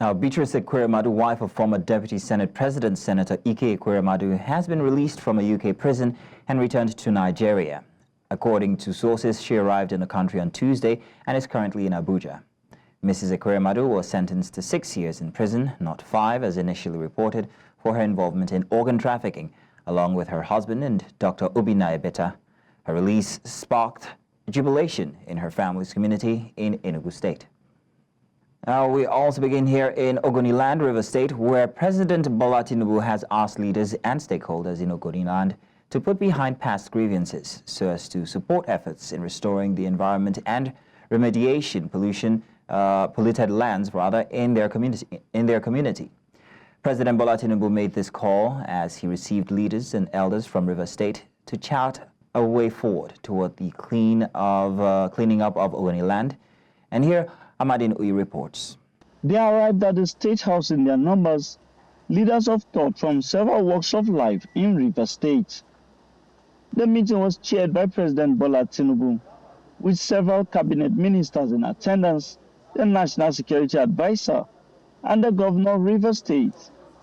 Now, Beatrice Ekweremadu, wife of former Deputy Senate President Senator Ike Ekweremadu, has been released from a UK prison and returned to Nigeria. According to sources, she arrived in the country on Tuesday and is currently in Abuja. Mrs. Ekweremadu was sentenced to 6 years in prison, not 5 as initially reported, for her involvement in organ trafficking, along with her husband and Dr. Obinna. Her release sparked jubilation in her family's community in Enugu State. Now, we also begin here in Ogoni land, River State, where President Bola Tinubu has asked leaders and stakeholders in Ogoni land to put behind past grievances so as to support efforts in restoring the environment and remediation polluted lands in their community. President Bola Tinubu made this call as he received leaders and elders from River State to chart a way forward toward the cleaning up of Ogoni land. And here, Amadin Uyi reports. They arrived at the State House in their numbers, leaders of thought from several walks of life in River State. The meeting was chaired by President Bola Tinubu, with several cabinet ministers in attendance, the National Security Advisor, and the Governor of River State,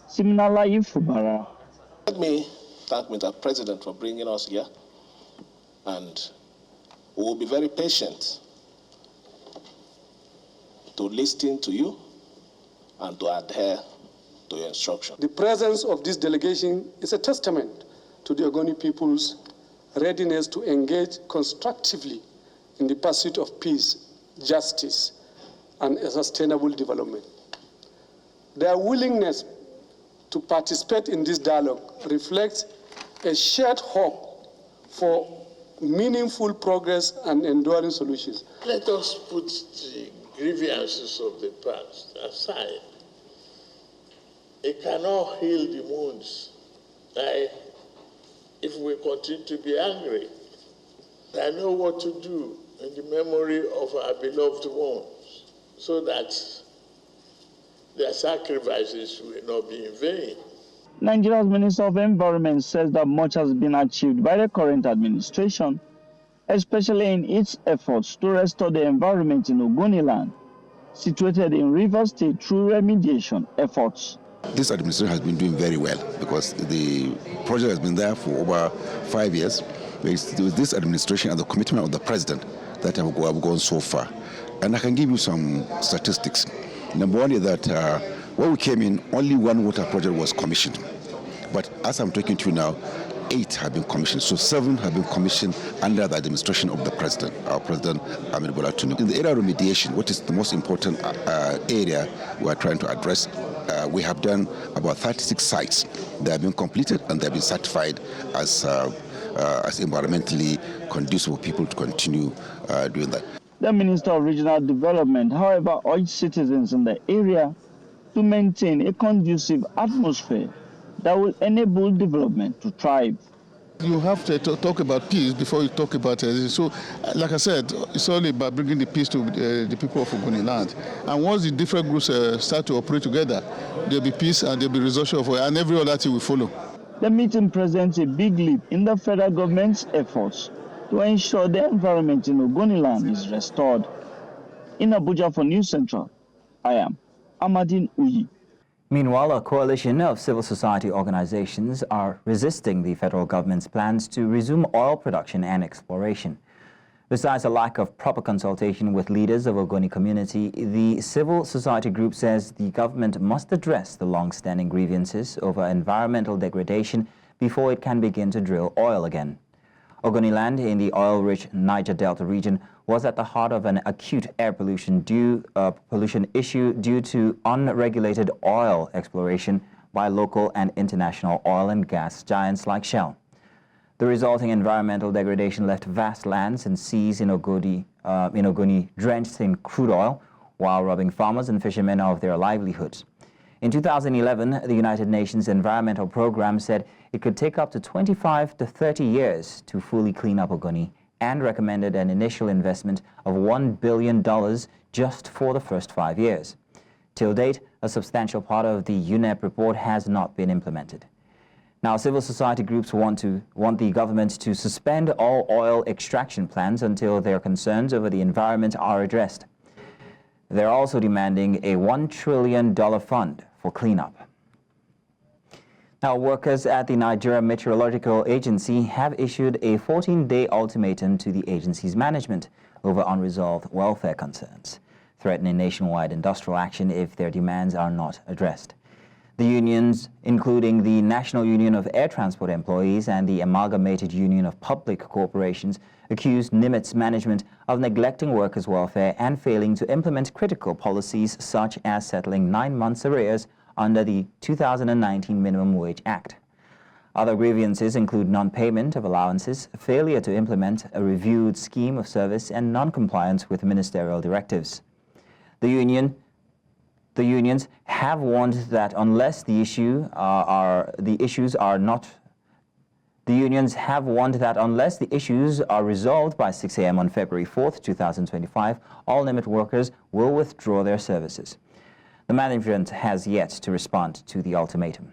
Siminala Ifubara. Let me thank Mr. President for bringing us here, and we will be very patient to listen to you and to adhere to your instruction. The presence of this delegation is a testament to the Ogoni people's readiness to engage constructively in the pursuit of peace, justice, and a sustainable development. Their willingness to participate in this dialogue reflects a shared hope for meaningful progress and enduring solutions. Let us put the grievances of the past aside. It cannot heal the wounds if we continue to be angry. I know what to do in the memory of our beloved ones so that their sacrifices will not be in vain. Nigeria's Minister of Environment says that much has been achieved by the current administration, especially in its efforts to restore the environment in Ogoni land, situated in River State through remediation efforts. This administration has been doing very well because the project has been there for over 5 years. It's this administration and the commitment of the president that have gone so far. And I can give you some statistics. Number one is that when we came in, only one water project was commissioned. But as I'm talking to you now, 8 have been commissioned. So 7 have been commissioned under the administration of the president, our president, Bola Tinubu. In the area of remediation, what is the most important area we are trying to address, we have done about 36 sites. They have been completed and they have been certified as environmentally conducive for people to continue doing that. The Minister of Regional Development, however, urged citizens in the area to maintain a conducive atmosphere that will enable development to thrive. You have to talk about peace before you talk about it. So, like I said, it's all about bringing the peace to the people of Ogoni land. And once the different groups start to operate together, there'll be peace and there'll be resolution of it, and every other thing will follow. The meeting presents a big leap in the federal government's efforts to ensure the environment in Ogoni land is restored. In Abuja for News Central, I am Amadin Uyi. Meanwhile, a coalition of civil society organizations are resisting the federal government's plans to resume oil production and exploration. Besides a lack of proper consultation with leaders of Ogoni community, the civil society group says the government must address the long-standing grievances over environmental degradation before it can begin to drill oil again. Ogoni land in the oil-rich Niger Delta region was at the heart of an acute air pollution issue due to unregulated oil exploration by local and international oil and gas giants like Shell. The resulting environmental degradation left vast lands and seas in Ogoni drenched in crude oil, while robbing farmers and fishermen of their livelihoods. In 2011, the United Nations Environmental Programme said it could take up to 25 to 30 years to fully clean up Ogoni and recommended an initial investment of $1 billion just for the first 5 years. Till date, a substantial part of the UNEP report has not been implemented. Now, civil society groups want the government to suspend all oil extraction plans until their concerns over the environment are addressed. They're also demanding a $1 trillion fund for cleanup. Now, workers at the Nigerian Meteorological Agency have issued a 14-day ultimatum to the agency's management over unresolved welfare concerns, threatening nationwide industrial action if their demands are not addressed. The unions, including the National Union of Air Transport Employees and the Amalgamated Union of Public Corporations, accused NIMET's management of neglecting workers' welfare and failing to implement critical policies such as settling 9 months' arrears under the 2019 Minimum Wage Act. Other grievances include non-payment of allowances, failure to implement a reviewed scheme of service, and non-compliance with ministerial directives. The unions have warned that unless the issues are resolved by 6 a.m. on February 4th, 2025, all NIMET workers will withdraw their services. The management has yet to respond to the ultimatum.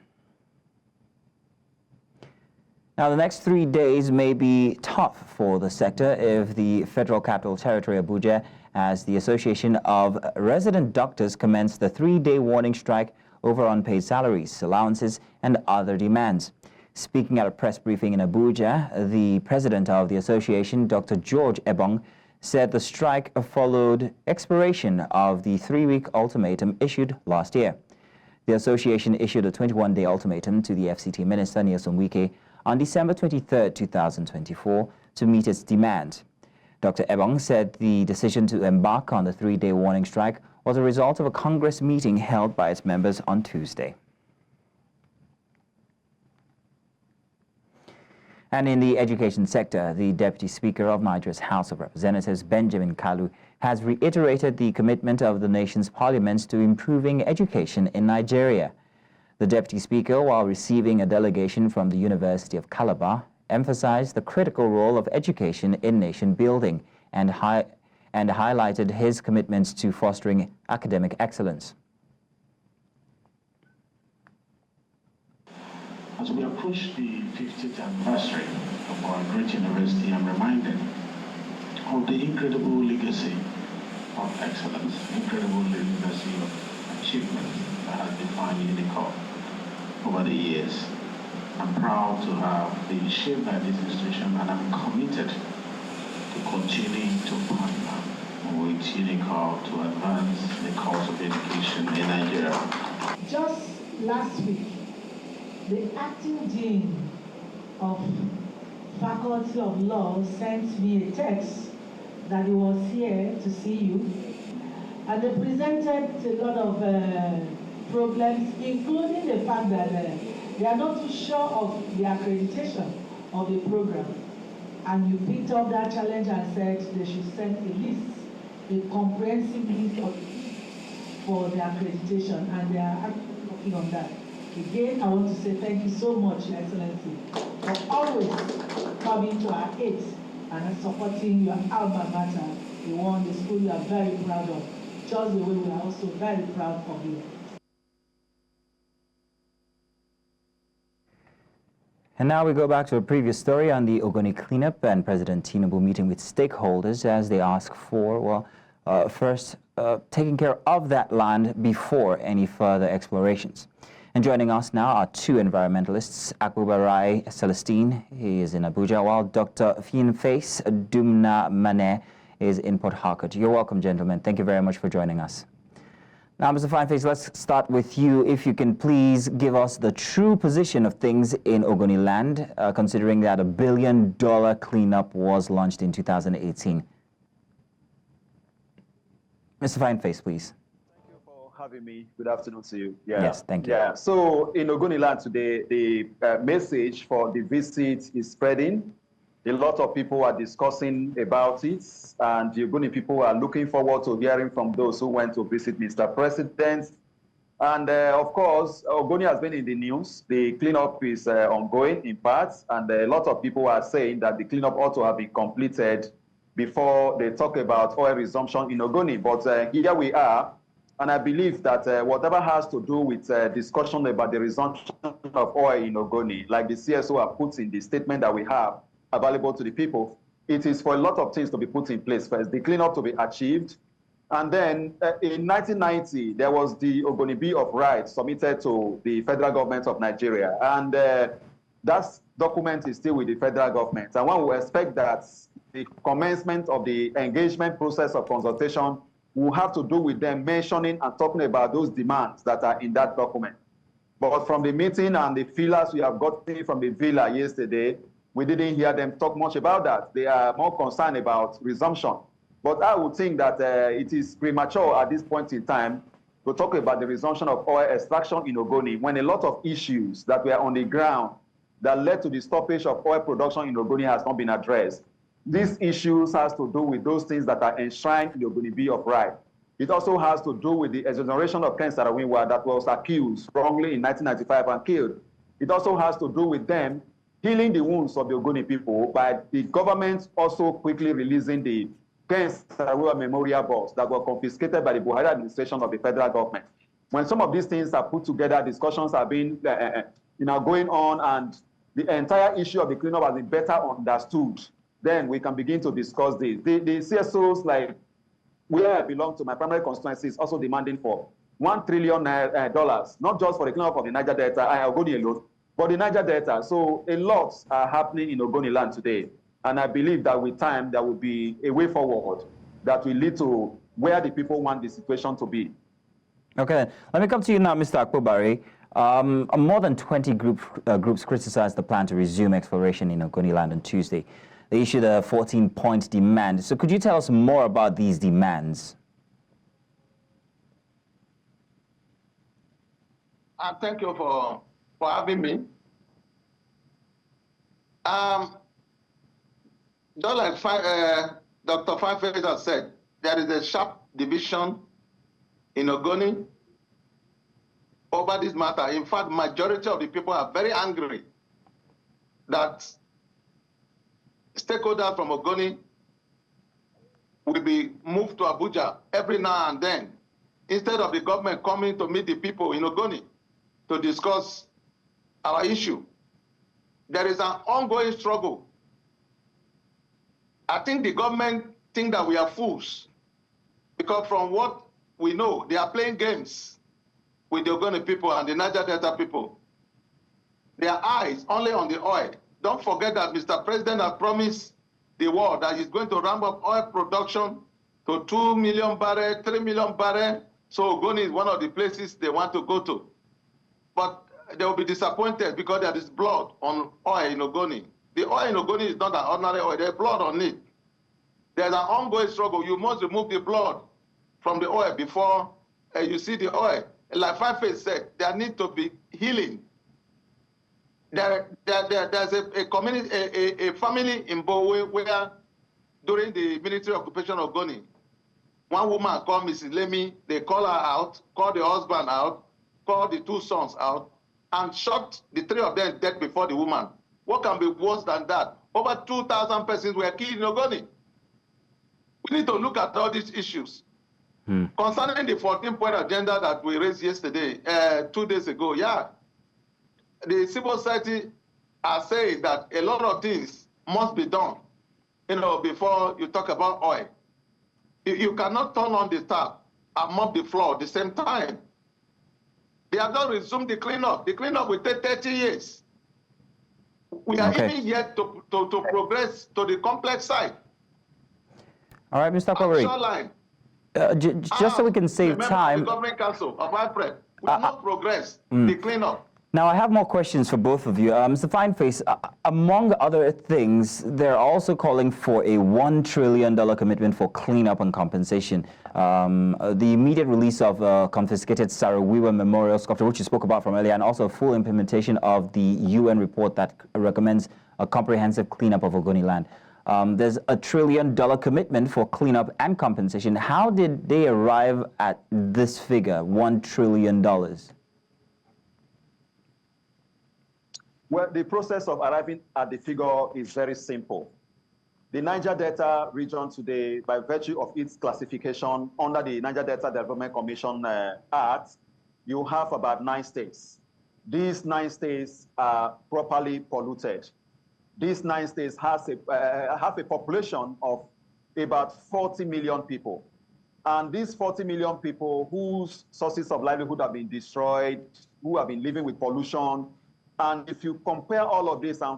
Now, the next 3 days may be tough for the sector if the Federal Capital Territory, Abuja, as the Association of Resident Doctors commenced the 3-day warning strike over unpaid salaries, allowances, and other demands. Speaking at a press briefing in Abuja, the president of the association, Dr. George Ebong, said the strike followed expiration of the 3-week ultimatum issued last year. The association issued a 21-day ultimatum to the FCT Minister, Nyesom Wike, on December 23, 2024, to meet its demand. Dr. Ebong said the decision to embark on the 3-day warning strike was a result of a Congress meeting held by its members on Tuesday. And in the education sector, the Deputy Speaker of Nigeria's House of Representatives, Benjamin Kalu, has reiterated the commitment of the nation's parliament to improving education in Nigeria. The Deputy Speaker, while receiving a delegation from the University of Calabar, emphasized the critical role of education in nation building and highlighted his commitment to fostering academic excellence. As we approach the 50th anniversary of our great university, I'm reminded of the incredible legacy of excellence, incredible legacy of achievement that has defined UNICEF over the years. I'm proud to have been shaped by this institution, and I'm committed to continue to partner with UNICEF to advance the cause of education in Nigeria. Just last week, the acting dean of Faculty of Law sent me a text that he was here to see you, and they presented a lot of problems, including the fact that they are not too sure of the accreditation of the program. And you picked up that challenge and said they should send a list, a comprehensive list for the accreditation, and they are actually working on that. Again, I want to say thank you so much, Your Excellency, for always coming to our aid and supporting your alma mater, the one, the school you are very proud of, just the way we are also very proud of you. And now we go back to a previous story on the Ogoni cleanup and President Tinubu meeting with stakeholders as they ask for, first taking care of that land before any further explorations. And joining us now are two environmentalists, Akbubarai Celestine, he is in Abuja, while Dr. Fienface Dumna Mane is in Port Harcourt. You're welcome, gentlemen. Thank you very much for joining us. Now, Mr. Fienface, let's start with you. If you can please give us the true position of things in Ogoni land, considering that $1 billion cleanup was launched in 2018. Mr. Fienface, please. Having me. Good afternoon to you. Yes, thank you. Yeah. So in Ogoni land today, the message for the visit is spreading. A lot of people are discussing about it, and the Ogoni people are looking forward to hearing from those who went to visit Mr. President. And of course, Ogoni has been in the news. The cleanup is ongoing in parts, and a lot of people are saying that the cleanup ought to have been completed before they talk about oil resumption in Ogoni. But here we are. And I believe that whatever has to do with discussion about the resumption of oil in Ogoni, like the CSO have put in the statement that we have available to the people, it is for a lot of things to be put in place. First, the cleanup to be achieved, And then in 1990, there was the Ogoni Bill of Rights submitted to the federal government of Nigeria. And that document is still with the federal government. And one will expect that the commencement of the engagement process of consultation will have to do with them mentioning and talking about those demands that are in that document. But from the meeting and the feelers we have gotten from the villa yesterday, we didn't hear them talk much about that. They are more concerned about resumption. But I would think that it is premature at this point in time to talk about the resumption of oil extraction in Ogoni when a lot of issues that were on the ground that led to the stoppage of oil production in Ogoni has not been addressed. These issues has to do with those things that are enshrined in the Ogoni Bill of Rights. It also has to do with the exoneration of Ken Saro-Wiwa that was accused wrongly in 1995 and killed. It also has to do with them healing the wounds of the Ogoni people by the government also quickly releasing the Ken Saro-Wiwa memorial box that were confiscated by the Buhari administration of the federal government. When some of these things are put together, discussions have been going on, and the entire issue of the cleanup has been better understood, then we can begin to discuss this. The CSOs, like where I belong to, my primary constituency, is also demanding for $1 trillion, not just for the cleanup of the Niger Delta, Ogoni alone, but the Niger Delta. So a lot are happening in Ogoni land today. And I believe that with time, there will be a way forward that will lead to where the people want the situation to be. Okay, let me come to you now, Mr. Akpobari. More than 20 groups criticized the plan to resume exploration in Ogoni land on Tuesday. They issued a 14-point demand. So could you tell us more about these demands? Thank you for having me. Just like Dr. Fanfare has said, there is a sharp division in Ogoni over this matter. In fact, majority of the people are very angry that stakeholders from Ogoni will be moved to Abuja every now and then, instead of the government coming to meet the people in Ogoni to discuss our issue. There is an ongoing struggle. I think the government think that we are fools, because from what we know, they are playing games with the Ogoni people and the Niger Delta people. Their eyes only on the oil. Don't forget that Mr. President has promised the world that he's going to ramp up oil production to 2 million barrels, 3 million barrels. So Ogoni is one of the places they want to go to. But they will be disappointed because there is blood on oil in Ogoni. The oil in Ogoni is not an ordinary oil. There's blood on it. There's an ongoing struggle. You must remove the blood from the oil before you see the oil. Like Fanfare said, there needs to be healing. There's a community, a family in Bowe where during the military occupation of Ogoni, one woman called Mrs. Lemi, they call her out, call the husband out, call the 2 sons out, and shot the 3 of them dead before the woman. What can be worse than that? Over 2,000 persons were killed in Ogoni. We need to look at all these issues. Concerning the 14-point agenda that we raised yesterday, 2 days ago, the civil society are saying that a lot of things must be done, before you talk about oil. You cannot turn on the tap and mop the floor at the same time. They have not resumed the cleanup. The cleanup will take 30 years. We are even yet to progress to the complex site. All right, Mr. Akpobari. Just so we can save time. The Government Council of IPRED will not progress the cleanup. Now, I have more questions for both of you. Mr. Fineface, among other things, they're also calling for a $1 trillion commitment for cleanup and compensation. The immediate release of confiscated Saro-Wiwa memorial sculpture, which you spoke about from earlier, and also full implementation of the UN report that recommends a comprehensive cleanup of Ogoni land. There's a $1 trillion commitment for cleanup and compensation. How did they arrive at this figure, $1 trillion? Well, the process of arriving at the figure is very simple. The Niger Delta region today, by virtue of its classification under the Niger Delta Development Commission Act, you have about 9 states. These 9 states are properly polluted. These 9 states have a population of about 40 million people. And these 40 million people whose sources of livelihood have been destroyed, who have been living with pollution, and if you compare all of this and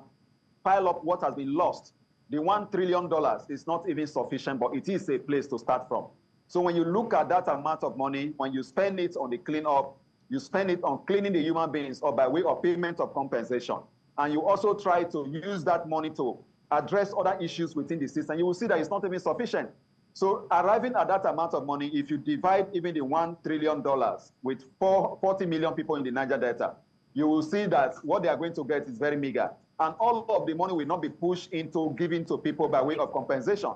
pile up what has been lost, the $1 trillion is not even sufficient, but it is a place to start from. So when you look at that amount of money, when you spend it on the cleanup, you spend it on cleaning the human beings or by way of payment of compensation. And you also try to use that money to address other issues within the system. You will see that it's not even sufficient. So arriving at that amount of money, if you divide even the $1 trillion with 40 million people in the Niger Delta, you will see that what they are going to get is very meager. And all of the money will not be pushed into giving to people by way of compensation.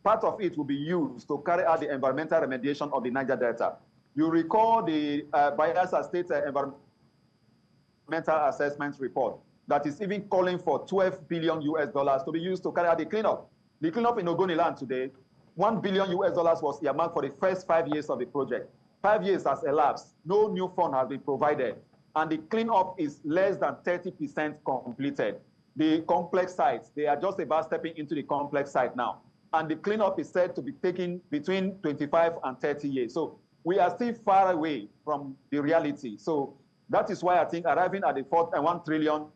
Part of it will be used to carry out the environmental remediation of the Niger Delta. You recall the Bayelsa State Environmental Assessment Report that is even calling for $12 billion to be used to carry out the cleanup. The cleanup in Ogoni land today, $1 billion was earmarked for the first 5 years of the project. 5 years has elapsed. No new fund has been provided. And the cleanup is less than 30% completed. The complex sites, they are just about stepping into the complex site now. And the cleanup is said to be taking between 25 and 30 years. So we are still far away from the reality. So that is why I think arriving at the $1 trillion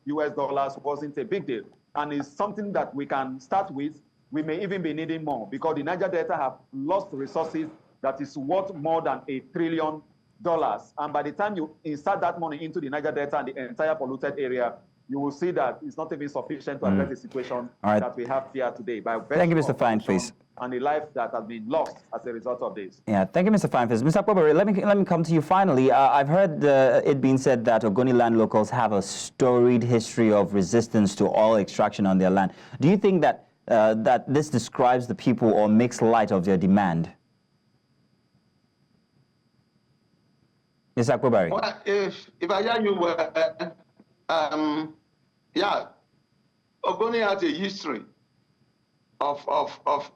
wasn't a big deal. And it's something that we can start with. We may even be needing more because the Niger Delta have lost resources that is worth more than $1 trillion. And by the time you insert that money into the Niger Delta and the entire polluted area, you will see that it's not even sufficient to address the situation that we have here today. Thank you, Mr. Fine-Face. And the life that has been lost as a result of this. Yeah, thank you, Mr. Fine-Face. Mr. Ekweremadu, let me come to you finally. I've heard it being said that Ogoni land locals have a storied history of resistance to oil extraction on their land. Do you think that that this describes the people or makes light of their demand? Mr. Ekweremadu. Well, if I hear you well, yeah, Ogoni has a history of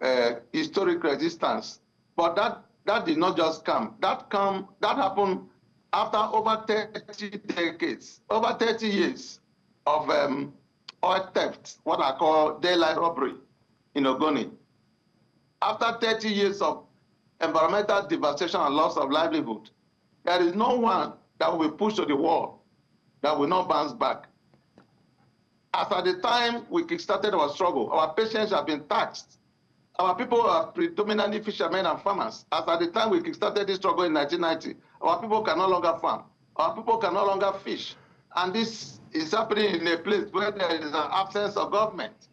historic resistance, but that did not just come. That happened after over 30 decades, over 30 years of oil theft, what I call daylight robbery in Ogoni. After 30 years of environmental devastation and loss of livelihood, there is no one that will be pushed to the wall that will not bounce back. As at the time we kickstarted our struggle, our patients have been taxed. Our people are predominantly fishermen and farmers. As at the time we kickstarted this struggle in 1990, our people can no longer farm. Our people can no longer fish. And this is happening in a place where there is an absence of government.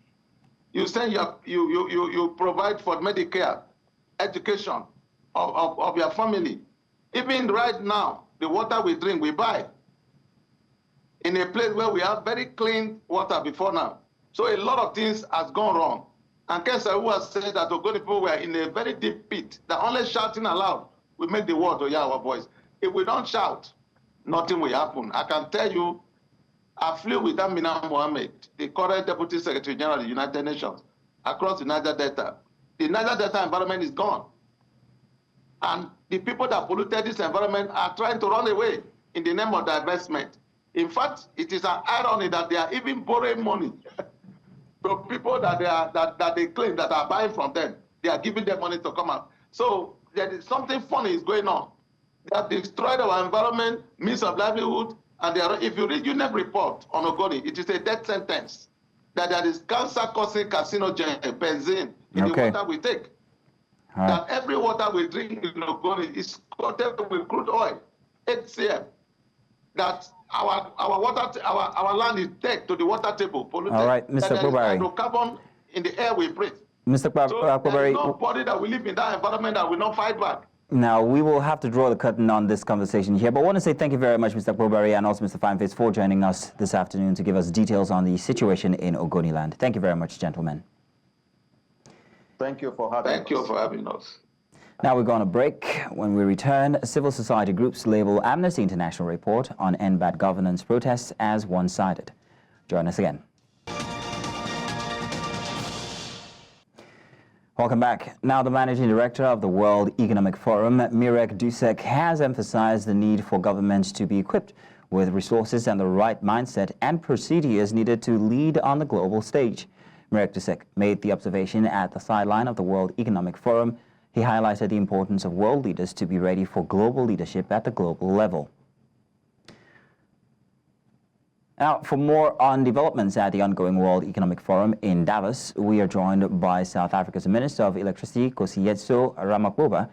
You say you provide for Medicare, education of your family. Even right now, the water we drink, we buy. In a place where we have very clean water before now. So a lot of things has gone wrong. And Kesa, who has said that Ogoni people were in a very deep pit, that only shouting aloud will make the world to hear our voice. If we don't shout, nothing will happen. I can tell you, I flew with Amina Mohammed, the current Deputy Secretary General of the United Nations, across the Niger Delta. The Niger Delta environment is gone. And the people that polluted this environment are trying to run away in the name of divestment. In fact, it is an irony that they are even borrowing money from people that they claim that are buying from them. They are giving them money to come out. So there is something funny is going on. They have destroyed our environment, means of livelihood, and if you read UNEP report on Ogoni, it is a death sentence. That there is cancer-causing carcinogen, benzene, in the water we take. That every water we drink in Ogoni is coated with crude oil, HCl. That our water, our land is dead to the water table, polluted. All right, Mr. Ekweremadu. Hydrocarbon in the air we breathe. Mr. So there is nobody that will live in that environment that will not fight back. Now, we will have to draw the curtain on this conversation here, but I want to say thank you very much, Mr. Ekweremadu, and also Mr. Fine-Face, for joining us this afternoon to give us details on the situation in Ogoni land. Thank you very much, gentlemen. Thank you for having us. Now we're going to break. When we return, civil society groups label Amnesty International report on end bad governance protests as one-sided. Join us again. Welcome back. Now, the Managing Director of the World Economic Forum, Mirek Dusek, has emphasized the need for governments to be equipped with resources and the right mindset and procedures needed to lead on the global stage. Mirek Dusek made the observation at the sideline of the World Economic Forum. He highlighted the importance of world leaders to be ready for global leadership at the global level. Now, for more on developments at the ongoing World Economic Forum in Davos, we are joined by South Africa's Minister of Electricity, Kosietso Ramaphosa.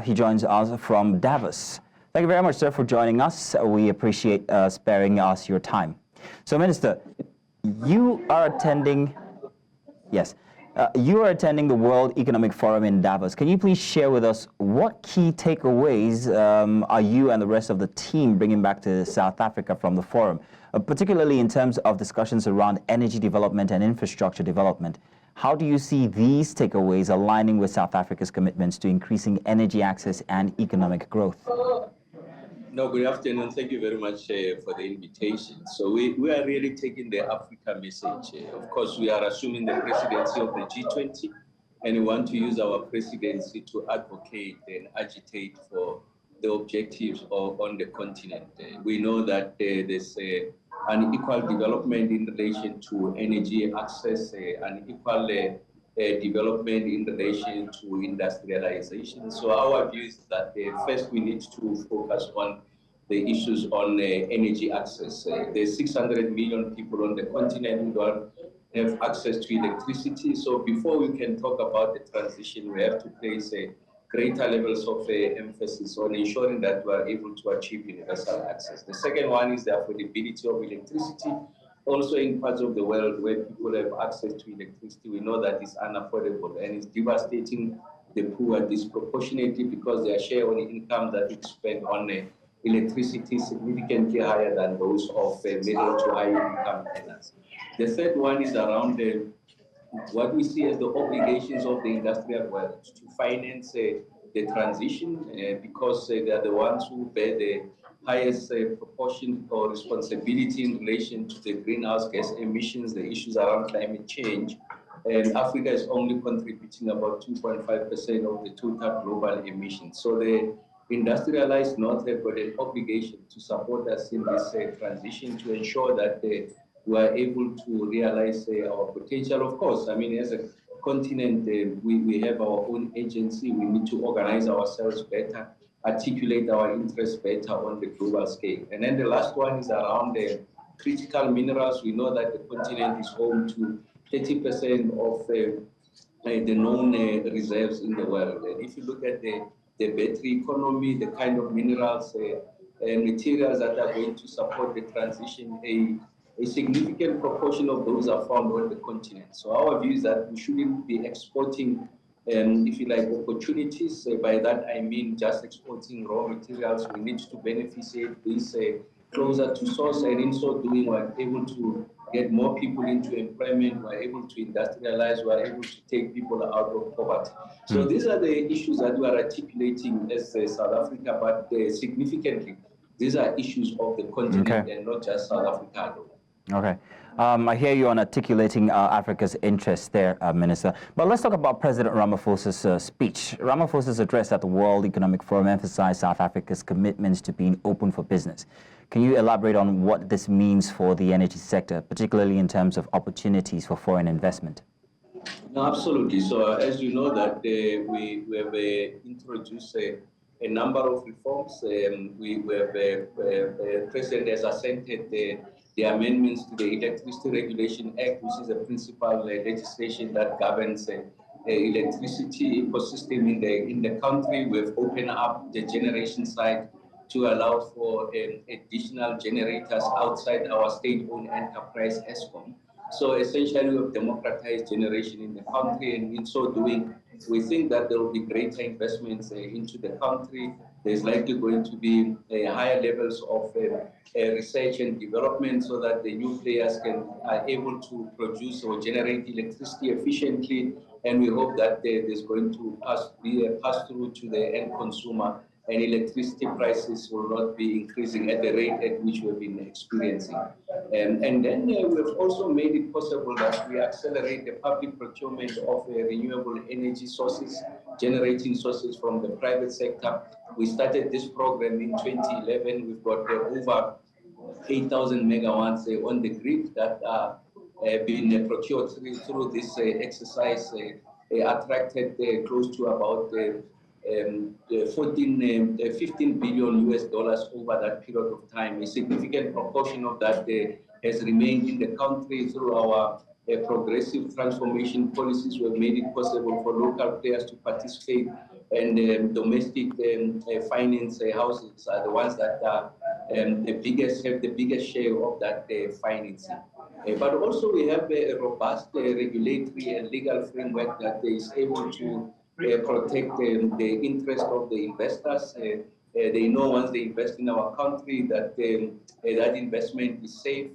He joins us from Davos. Thank you very much, sir, for joining us. We appreciate sparing us your time. So, Minister, you are attending the World Economic Forum in Davos. Can you please share with us what key takeaways are you and the rest of the team bringing back to South Africa from the forum, particularly in terms of discussions around energy development and infrastructure development? How do you see these takeaways aligning with South Africa's commitments to increasing energy access and economic growth? No, good afternoon. Thank you very much for the invitation. So we are really taking the Africa message. Of course, we are assuming the presidency of the G20, and we want to use our presidency to advocate and agitate for the objectives on the continent. We know that there's unequal development in relation to energy access, unequal development in relation to industrialization. So our view is that first we need to focus on the issues on energy access. There's 600 million people on the continent who don't have access to electricity. So before we can talk about the transition, we have to place greater levels of emphasis on ensuring that we are able to achieve universal access. The second one is the affordability of electricity. Also in parts of the world where people have access to electricity, we know that it's unaffordable and it's devastating the poor disproportionately because their share on income that is spent on electricity is significantly higher than those of middle to high income earners. The third one is around what we see as the obligations of the industrial world to finance the transition because they are the ones who bear the highest proportion or responsibility in relation to the greenhouse gas emissions, the issues around climate change. And Africa is only contributing about 2.5% of the total global emissions. So the industrialized North have got an obligation to support us in this transition to ensure that we are able to realize our potential. Of course, I mean, as a continent, we have our own agency. We need to organize ourselves better, articulate our interests better on the global scale. And then the last one is around the critical minerals. We know that the continent is home to 30% of the known reserves in the world. And if you look at the battery economy, the kind of minerals and materials that are going to support the transition, a significant proportion of those are found on the continent. So our view is that we shouldn't be exporting, if you like, opportunities. By that, I mean just exporting raw materials. We need to beneficiate this closer to source, and in so doing, we're able to get more people into employment, we're able to industrialize, we're able to take people out of poverty. So these are the issues that we are articulating as South Africa, but significantly, these are issues of the continent and not just South Africa alone. Okay. I hear you on articulating Africa's interests there, Minister. But let's talk about President Ramaphosa's speech. Ramaphosa's address at the World Economic Forum emphasized South Africa's commitments to being open for business. Can you elaborate on what this means for the energy sector, particularly in terms of opportunities for foreign investment? No, absolutely. So as you know that we have introduced a number of reforms. The President has assented the amendments to the Electricity Regulation Act, which is the principal legislation that governs electricity ecosystem in the country. We've opened up the generation side to allow for additional generators outside our state-owned enterprise, ESCOM. So essentially, we have democratized generation in the country, and in so doing, we think that there will be greater investments into the country. There's likely going to be higher levels of research and development so that the new players are able to produce or generate electricity efficiently. And we hope that there's going to be a pass-through to the end consumer, and electricity prices will not be increasing at the rate at which we've been experiencing. And then we've also made it possible that we accelerate the public procurement of renewable energy sources, generating sources from the private sector. We started this program in 2011. We've got over 8,000 megawatts on the grid that are being procured through this exercise. attracted close to about 15 billion US dollars over that period of time. A significant proportion of that has remained in the country through our progressive transformation policies. We have made it possible for local players to participate, and domestic finance houses are the ones that are have the biggest share of that financing. But also we have a robust regulatory and legal framework that is able to protect the interest of the investors. They know once they invest in our country that that investment is safe,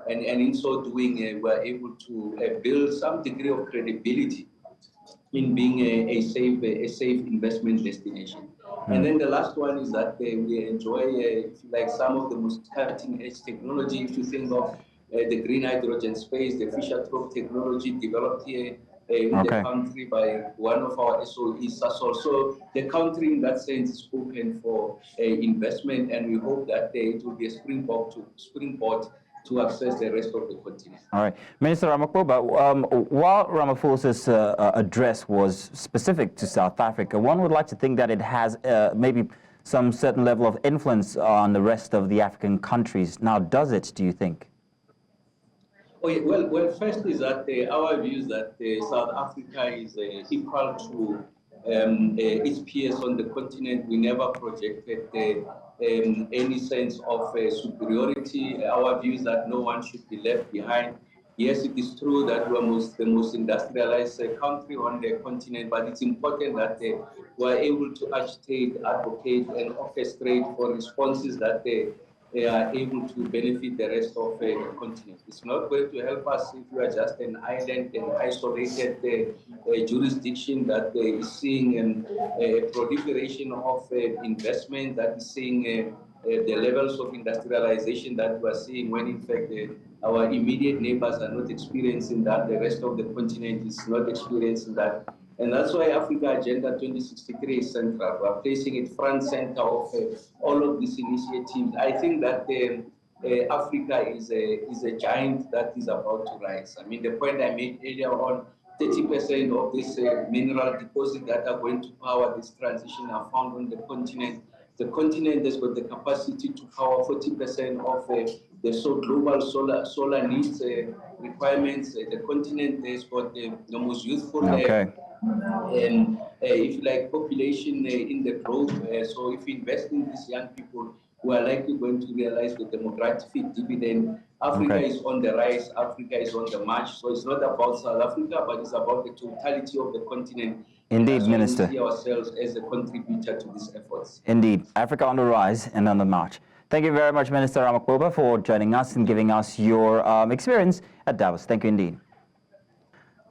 and in so doing, we're able to build some degree of credibility in being a safe investment destination. And then the last one is that we enjoy, if you like, some of the most cutting-edge technology. If you think of the green hydrogen space, the Fischer-Tropsch technology developed here in the country by one of our SOEs. So the country, in that sense, is open for investment, and we hope that it will be a springboard to access the rest of the continent. All right. Minister Ramaphosa, while Ramaphosa's address was specific to South Africa, one would like to think that it has maybe some certain level of influence on the rest of the African countries. Now, does it, do you think? Oh, yeah. Well, first is that our view is that South Africa is equal to its peers on the continent. We never projected any sense of superiority. Our view is that no one should be left behind. Yes, it is true that we are the most industrialized country on the continent, but it's important that we are able to agitate, advocate, and orchestrate for responses that they are able to benefit the rest of the continent. It's not going to help us if we are just an island and isolated jurisdiction that is seeing a proliferation of investment, that is seeing the levels of industrialization that we are seeing, when in fact our immediate neighbors are not experiencing that, the rest of the continent is not experiencing that. And that's why Africa Agenda 2063 is central. We're placing it front center of all of these initiatives. I think that Africa is a giant that is about to rise. I mean, the point I made earlier on, 30% of this mineral deposit that are going to power this transition are found on the continent. The continent has got the capacity to power 40% of the global solar needs requirements. The continent has got the most youthful if you like, population in the globe. So if we invest in these young people, we are likely going to realize the demographic dividend. Africa is on the rise, Africa is on the march. So it's not about South Africa, but it's about the totality of the continent. Indeed, Minister. We see ourselves as a contributor to these efforts. Indeed, Africa on the rise and on the march. Thank you very much, Minister Ramaphosa, for joining us and giving us your experience at Davos. Thank you indeed.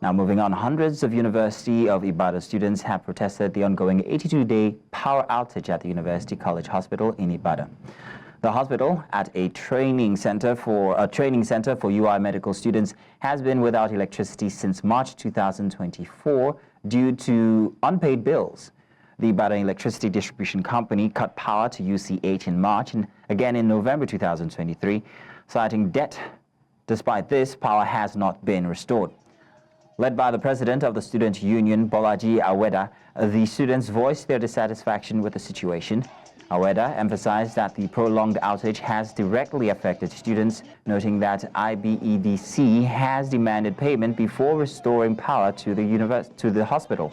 Now moving on, hundreds of University of Ibadan students have protested the ongoing 82-day power outage at the University College Hospital in Ibadan. The hospital, at a training center for UI medical students, has been without electricity since March 2024 due to unpaid bills. The Ibadan Electricity Distribution Company cut power to UCH in March and again in November 2023, citing debt. Despite this, power has not been restored. Led by the president of the student union, Bolaji Aweda, the students voiced their dissatisfaction with the situation. Aweda emphasized that the prolonged outage has directly affected students, noting that IBEDC has demanded payment before restoring power to the hospital.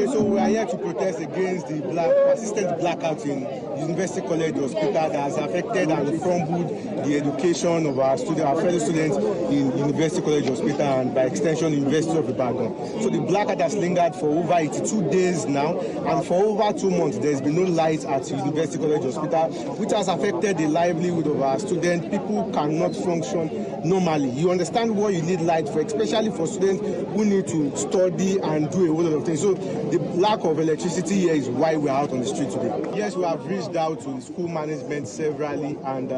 So we are here to protest against the persistent blackout in University College Hospital that has affected and crumbled the education of our fellow students in University College Hospital and by extension University of Ibadan. So the blackout has lingered for over 82 days now, and for over 2 months there has been no light at University College Hospital, which has affected the livelihood of our students. People cannot function normally. You understand what you need light for, especially for students who need to study and do a whole lot of things. So the lack of electricity here is why we're out on the street. street today. Yes, we have reached out to the school management severally, and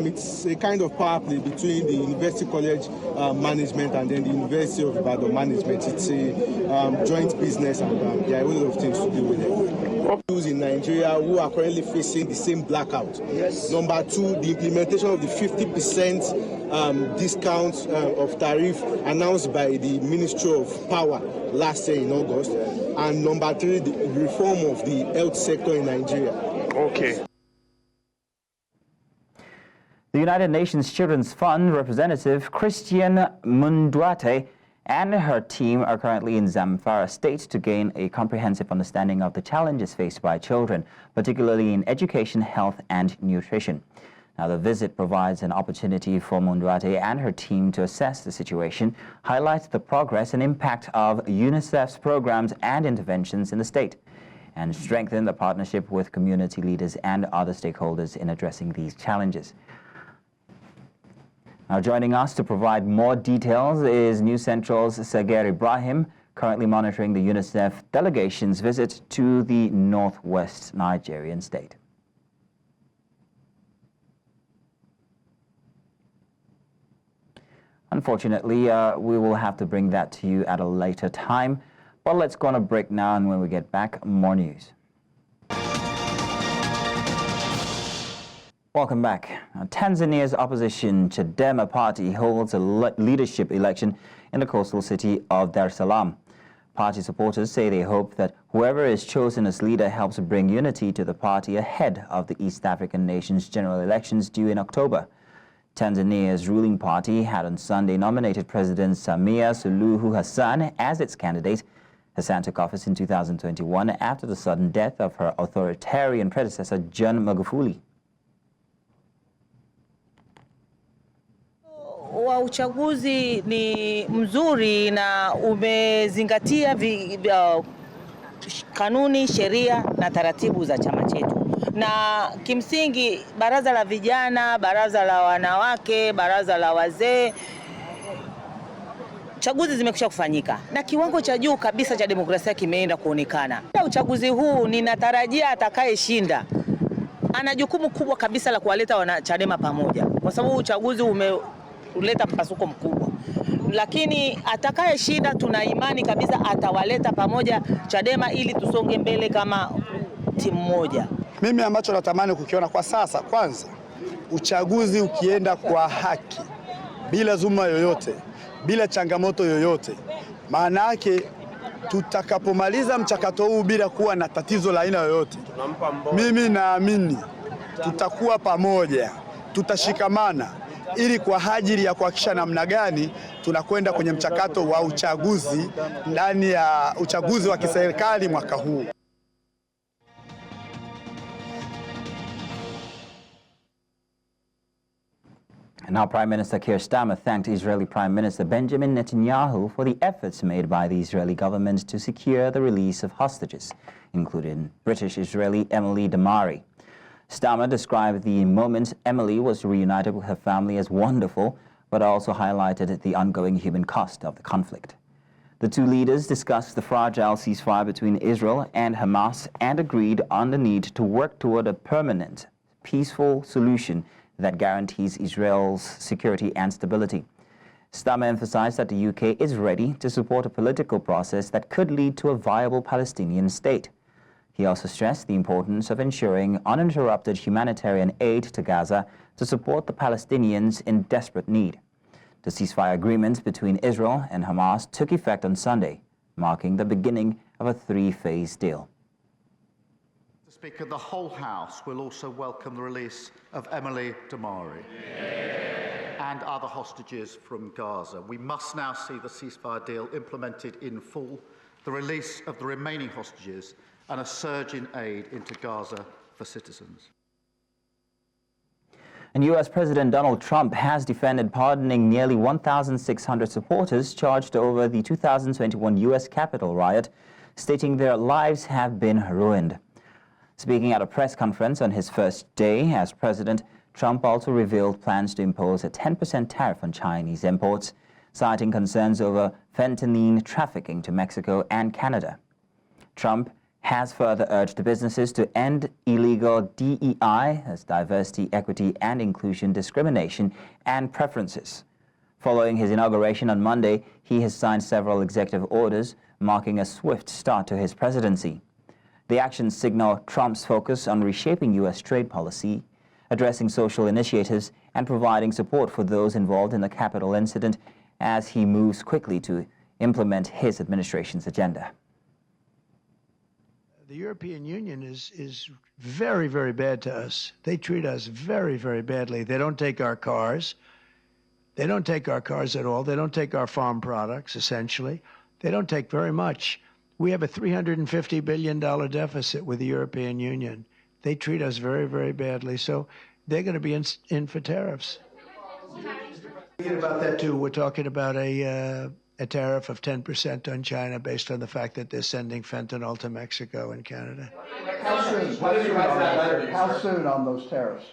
it's a kind of power play between the University College management and then the University of Ibadan management. It's a joint business, and there are a lot of things to do with it. Schools in Nigeria who are currently facing the same blackout. Yes. Number two, the implementation of the 50% discount of tariff announced by the Ministry of Power last year in August. And number three, the reform of the health sector in Nigeria. Okay. The United Nations Children's Fund representative Christian Munduate and her team are currently in Zamfara State to gain a comprehensive understanding of the challenges faced by children, particularly in education, health, and nutrition. Now, the visit provides an opportunity for Munduate and her team to assess the situation, highlight the progress and impact of UNICEF's programs and interventions in the state, and strengthen the partnership with community leaders and other stakeholders in addressing these challenges. Now, joining us to provide more details is News Central's Sager Ibrahim, currently monitoring the UNICEF delegation's visit to the northwest Nigerian state. Unfortunately, we will have to bring that to you at a later time. But let's go on a break now, and when we get back, more news. Welcome back. Tanzania's opposition Chadema party holds a leadership election in the coastal city of Dar es Salaam. Party supporters say they hope that whoever is chosen as leader helps bring unity to the party ahead of the East African nation's general elections due in October. Tanzania's ruling party had on Sunday nominated President Samia Suluhu Hassan as its candidate. Hassan took office in 2021 after the sudden death of her authoritarian predecessor John Magufuli. Wa uchaguzi ni mzuri na umezingatia kanuni, sheria na taratibu za chama chetu. Na kimsingi baraza la vijana, baraza la wanawake, baraza la wazee, chaguzi zimekwisha kufanyika na kiwango cha juu kabisa cha demokrasia kimeenda kuonekana. Uchaguzi huu ninatarajia atakayeshinda ana jukumu kubwa kabisa la kuwaleta wanachadema pamoja, kwa sababu uchaguzi uleta mpasuko mkubwa, lakini atakayeshinda tuna imani kabisa atawaleta pamoja Chadema ili tusonge mbele kama timu moja. Mimi ambacho natamani kukiona kwa sasa, kwanza uchaguzi ukienda kwa haki, bila dhuluma yoyote, bila changamoto yoyote. Maana yake tutakapomaliza mchakato huu bila kuwa na tatizo la aina yoyote, mimi naamini tutakuwa pamoja, tutashikamana ili kwa ajili ya kuhakikisha namna gani tunakwenda kwenye mchakato wa uchaguzi ndani ya uchaguzi wa kiserikali mwaka huu. Now, Prime Minister Keir Starmer thanked Israeli Prime Minister Benjamin Netanyahu for the efforts made by the Israeli government to secure the release of hostages, including British-Israeli Emily Damari. Starmer described the moment Emily was reunited with her family as wonderful, but also highlighted the ongoing human cost of the conflict. The two leaders discussed the fragile ceasefire between Israel and Hamas and agreed on the need to work toward a permanent, peaceful solution that guarantees Israel's security and stability. Starmer emphasized that the UK is ready to support a political process that could lead to a viable Palestinian state. He also stressed the importance of ensuring uninterrupted humanitarian aid to Gaza to support the Palestinians in desperate need. The ceasefire agreement between Israel and Hamas took effect on Sunday, marking the beginning of a three-phase deal. Mr. Speaker, the whole House will also welcome the release of Emily Damari and other hostages from Gaza. We must now see the ceasefire deal implemented in full, the release of the remaining hostages, and a surge in aid into Gaza for citizens. And U.S. President Donald Trump has defended pardoning nearly 1,600 supporters charged over the 2021 U.S. Capitol riot, stating their lives have been ruined. Speaking at a press conference on his first day as president, Trump also revealed plans to impose a 10% tariff on Chinese imports, citing concerns over fentanyl trafficking to Mexico and Canada. Trump has further urged the businesses to end illegal DEI, as diversity, equity and inclusion discrimination and preferences. Following his inauguration on Monday, he has signed several executive orders, marking a swift start to his presidency. The actions signal Trump's focus on reshaping U.S. trade policy, addressing social initiatives, and providing support for those involved in the Capitol incident as he moves quickly to implement his administration's agenda. The European Union is very, very bad to us. They treat us very, very badly. They don't take our cars. They don't take our cars at all. They don't take our farm products, essentially. They don't take very much. We have a $350 billion deficit with the European Union. They treat us very, very badly. So they're going to be in for tariffs. About that, too. We're talking about a tariff of 10% on China based on the fact that they're sending fentanyl to Mexico and Canada. How soon on those tariffs?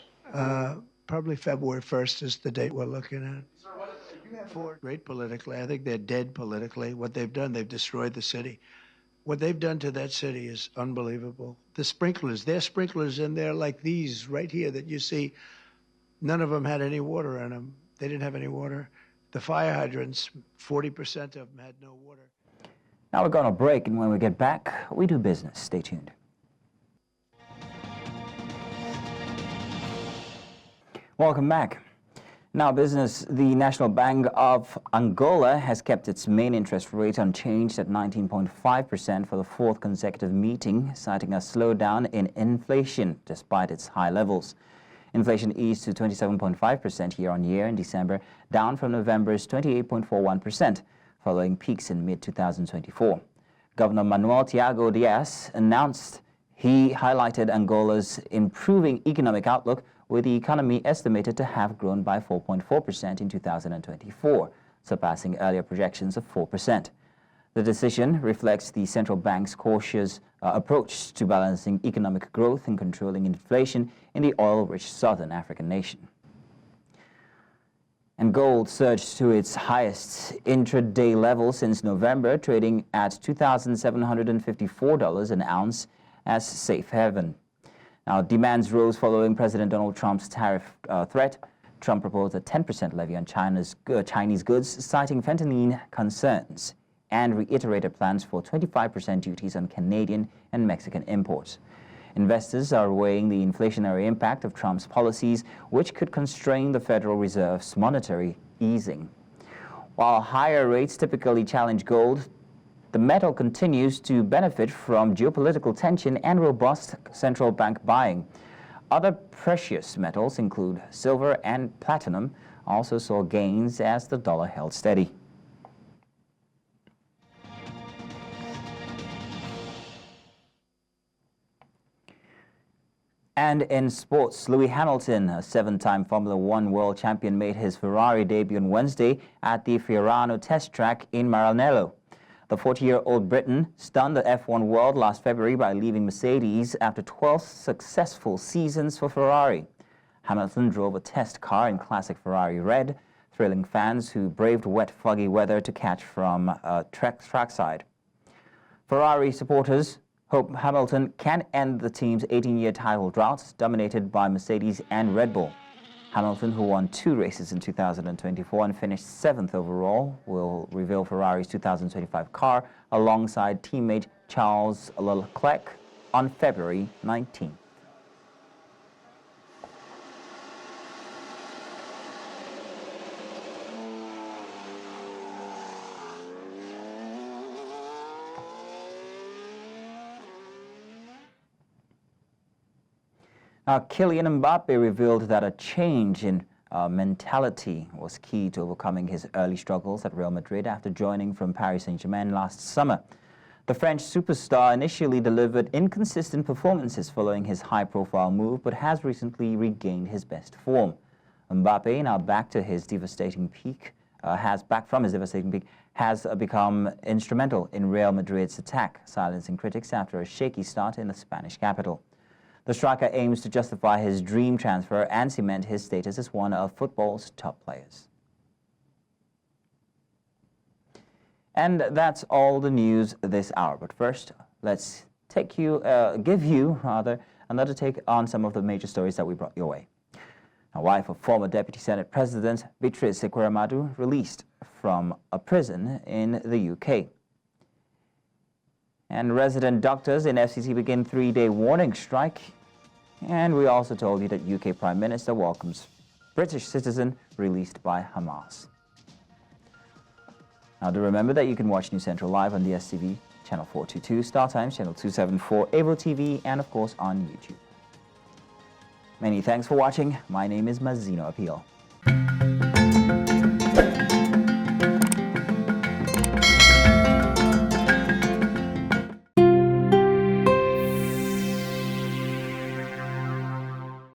Probably February 1st is the date we're looking at. Great politically. I think they're dead politically. What they've done, they've destroyed the city. What they've done to that city is unbelievable. The sprinklers, their sprinklers in there like these right here that you see, none of them had any water in them. They didn't have any water. The fire hydrants, 40% of them had no water. Now we're going to break, and when we get back, we do business. Stay tuned. Welcome back. Now business, the National Bank of Angola has kept its main interest rate unchanged at 19.5% for the fourth consecutive meeting, citing a slowdown in inflation despite its high levels. Inflation eased to 27.5% year-on-year in December, down from November's 28.41%, following peaks in mid-2024. Governor Manuel Tiago Diaz announced he highlighted Angola's improving economic outlook, with the economy estimated to have grown by 4.4% in 2024, surpassing earlier projections of 4%. The decision reflects the central bank's cautious approach to balancing economic growth and controlling inflation in the oil-rich southern African nation. And gold surged to its highest intraday level since November, trading at $2,754 an ounce as safe haven. Now, demands rose following President Donald Trump's tariff threat. Trump proposed a 10% levy on Chinese goods, citing fentanyl concerns, and reiterated plans for 25% duties on Canadian and Mexican imports. Investors are weighing the inflationary impact of Trump's policies, which could constrain the Federal Reserve's monetary easing. While higher rates typically challenge gold, the metal continues to benefit from geopolitical tension and robust central bank buying. Other precious metals, include silver and platinum, also saw gains as the dollar held steady. And in sports, Lewis Hamilton, a seven-time Formula One world champion, made his Ferrari debut on Wednesday at the Fiorano test track in Maranello. The 40-year-old Briton stunned the F1 world last February by leaving Mercedes after 12 successful seasons for Ferrari. Hamilton drove a test car in classic Ferrari red, thrilling fans who braved wet, foggy weather to catch from trackside. Ferrari supporters hope Hamilton can end the team's 18-year title drought, dominated by Mercedes and Red Bull. Hamilton, who won 2 races in 2024 and finished 7th overall, will reveal Ferrari's 2025 car alongside teammate Charles Leclerc on February 19th. Now, Kylian Mbappe revealed that a change in mentality was key to overcoming his early struggles at Real Madrid after joining from Paris Saint-Germain last summer. The French superstar initially delivered inconsistent performances following his high-profile move, but has recently regained his best form. Mbappe, now back from his devastating peak, has become instrumental in Real Madrid's attack, silencing critics after a shaky start in the Spanish capital. The striker aims to justify his dream transfer and cement his status as one of football's top players. And that's all the news this hour. But first, let's give you another take on some of the major stories that we brought your way. A wife of former Deputy Senate President Beatrice Ekweremadu released from a prison in the UK. And resident doctors in FCT begin 3-day warning strike. And we also told you that UK Prime Minister welcomes British citizen released by Hamas. Now do remember that you can watch News Central live on the STV, Channel 422, Star Times, Channel 274, Avo TV, and of course on YouTube. Many thanks for watching. My name is Mazino Appeal.